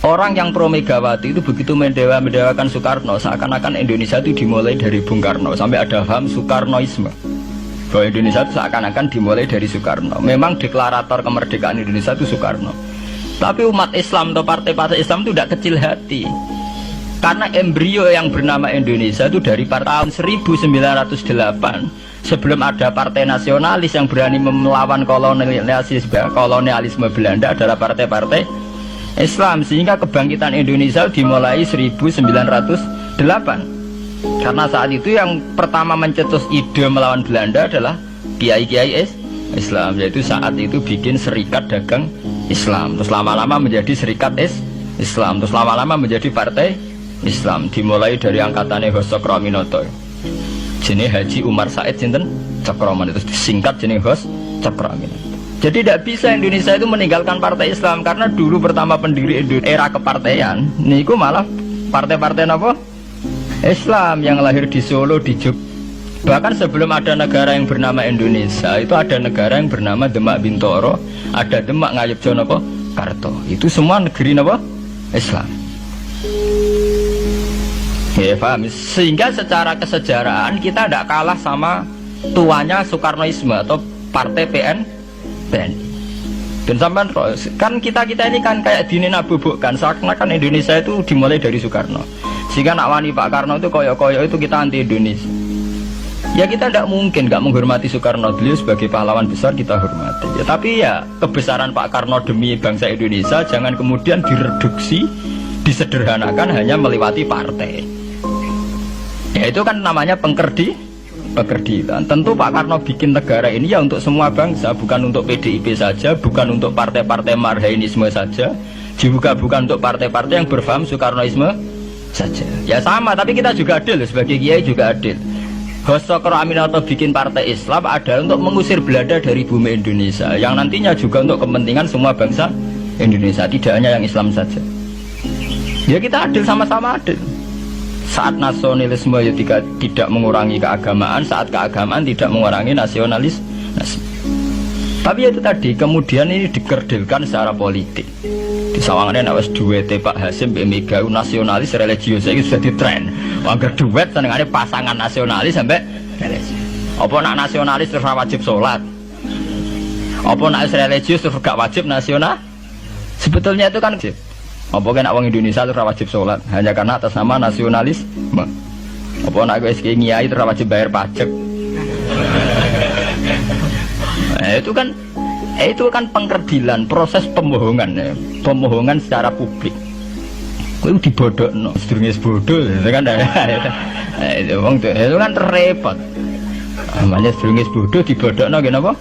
Orang yang pro Megawati itu begitu mendewakan Soekarno, seakan-akan Indonesia itu dimulai dari Bung Karno, sampai ada paham Soekarnoisme bahwa Indonesia itu seakan-akan dimulai dari Soekarno. Memang deklarator kemerdekaan Indonesia itu Soekarno, tapi umat Islam atau partai-partai Islam itu tidak kecil hati, karena embrio yang bernama Indonesia itu dari tahun 1908, sebelum ada partai nasionalis yang berani melawan kolonialisme Belanda, adalah partai-partai Islam. Sehingga kebangkitan Indonesia dimulai 1908, karena saat itu yang pertama mencetus ide melawan Belanda adalah kiai-kiai Islam, yaitu saat itu bikin serikat dagang Islam, terus lama-lama menjadi serikat Islam, terus lama-lama menjadi partai Islam. Dimulai dari angkatannya Hos Cokroaminoto, jenis Haji Umar Said Sinten Cokroman, itu disingkat jenis Hos Cokroaminoto. Jadi tidak bisa Indonesia itu meninggalkan partai Islam, karena dulu pertama pendiri era kepartaian niku malah partai-partai apa? Islam yang lahir di Solo, di Jogja. Bahkan sebelum ada negara yang bernama Indonesia, itu ada negara yang bernama Demak Bintoro, ada Demak Ngayogyakarta apa? Karto. Itu semua negeri apa? Islam. Ya paham. Sehingga secara kesejarahan kita tidak kalah sama tuanya Soekarnoisme atau partai PN. Dan sampai kan kita ini kan kayak dinabubukkan seakan-akan Indonesia itu dimulai dari Soekarno, sehingga nak wani Pak Karno itu koyo-koyo itu kita anti Indonesia. Ya kita tidak mungkin nggak menghormati Soekarno, beliau sebagai pahlawan besar kita hormati ya, tapi ya kebesaran Pak Karno demi bangsa Indonesia jangan kemudian direduksi, disederhanakan hanya melewati partai. Ya itu kan namanya pekerdilan. Tentu Pak Karno bikin negara ini ya untuk semua bangsa, bukan untuk PDIP saja, bukan untuk partai-partai marhainisme saja, juga bukan untuk partai-partai yang berfaham Soekarnoisme saja. Ya sama, tapi kita juga adil, sebagai kiai juga adil. Hos Cokroaminoto bikin partai Islam adalah untuk mengusir Belanda dari bumi Indonesia, yang nantinya juga untuk kepentingan semua bangsa Indonesia, tidak hanya yang Islam saja. Ya kita adil, sama-sama adil. Saat nasionalisme ya tidak mengurangi keagamaan, saat keagamaan tidak mengurangi nasionalis. Tapi itu tadi kemudian ini dikerdilkan secara politik. Di sawangannya nawas duete Pak Hasim Mega nasionalis religius itu sudah ditren. Angger duet senengane pasangan nasionalis sampai religius. Apa nak nasionalis terus wajib sholat? Apa nak religius terus gak wajib nasional? Sebetulnya itu kan wajib. Apa kan orang Indonesia itu wajib sholat hanya karena atas nama nasionalisme? Apa nak SK Nyai itu wajib bayar pajak? Itu kan pengkerdilan, proses pembohongan ya. Pembohongan secara publik. Kau dibodokno, sedurunge bodoh, itu kan itu kan repot. Namanya sedurunge bodoh dibodokno kenapa?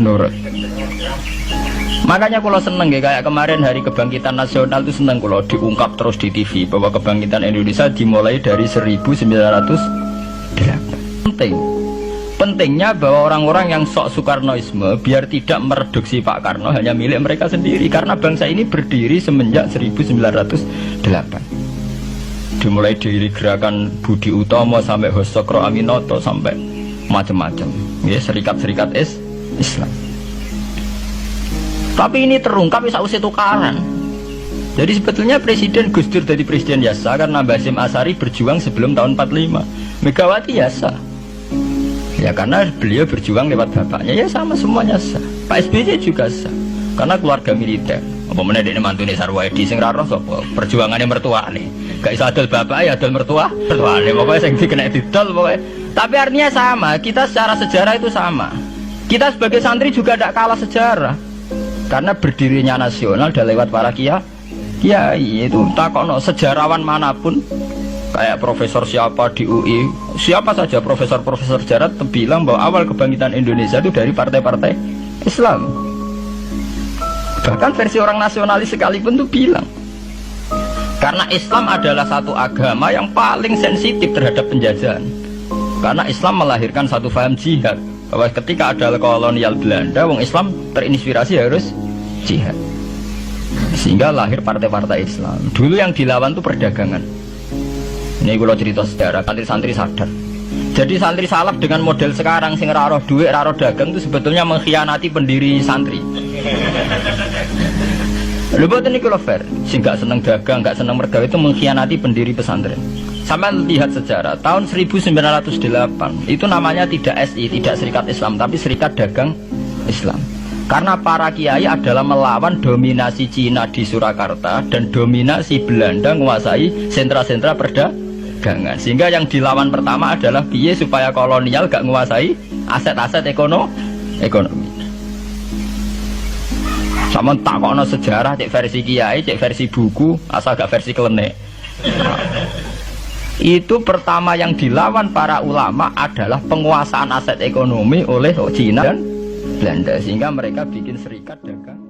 Nurut. Makanya kalau seneng ya, kayak kemarin Hari Kebangkitan Nasional itu seneng kalau diungkap terus di TV bahwa kebangkitan Indonesia dimulai dari 1908. Pentingnya bahwa orang-orang yang sok Soekarnoisme biar tidak mereduksi Pak Karno hanya milik mereka sendiri, karena bangsa ini berdiri semenjak 1908. Dimulai dari gerakan Budi Utomo sampai Hos Cokroaminoto sampai macam-macam ya, serikat-serikat Islam. Tapi ini terungkap sausé tukaran. Jadi sebetulnya Presiden Gus Dur jadi presiden biasa karena Basim Asari berjuang sebelum tahun 45. Megawati biasa. Ya karena beliau berjuang lewat bapaknya, ya sama semuanya sah. Pak SBY juga sah. Karena keluarga militer. Apa meneh dekne mantune Sarwaedi sing ra roh sapa? Perjuangane mertuane. Gak iso adol bapak ya adol mertuane. Pokoke sing dikena didol pokoke. Tapi artinya sama, kita secara sejarah itu sama. Kita sebagai santri juga tidak kalah sejarah. Karena berdirinya nasional udah lewat para kiai itu takono sejarawan manapun kayak profesor siapa di UI, siapa saja profesor sejarah bilang bahwa awal kebangkitan Indonesia itu dari partai-partai Islam. Bahkan versi orang nasionalis sekalipun tuh bilang karena Islam adalah satu agama yang paling sensitif terhadap penjajahan, karena Islam melahirkan satu paham jihad, bahwa ketika ada kolonial Belanda, wong Islam terinspirasi harus jihad, sehingga lahir partai-partai Islam. Dulu yang dilawan itu perdagangan. Ini kalau cerita sejarah, santri-santri sadar. Jadi santri salaf dengan model sekarang sing raro duit, raro dagang itu sebetulnya mengkhianati pendiri santri. Lho boten niku lho fair. Sing gak seneng dagang, gak seneng mergawe itu mengkhianati pendiri pesantren. Sama lihat sejarah, tahun 1908 itu namanya tidak SI, tidak Serikat Islam, tapi Serikat Dagang Islam. Karena para kiai adalah melawan dominasi Cina di Surakarta dan dominasi Belanda menguasai sentra-sentra perdagangan. Sehingga yang dilawan pertama adalah piye supaya kolonial gak menguasai aset-aset ekonomi. Sama takokno sejarah, cek versi kiai, cek versi buku, asal gak versi klenek. Itu pertama yang dilawan para ulama adalah penguasaan aset ekonomi oleh Cina dan Belanda, sehingga mereka bikin serikat dagang.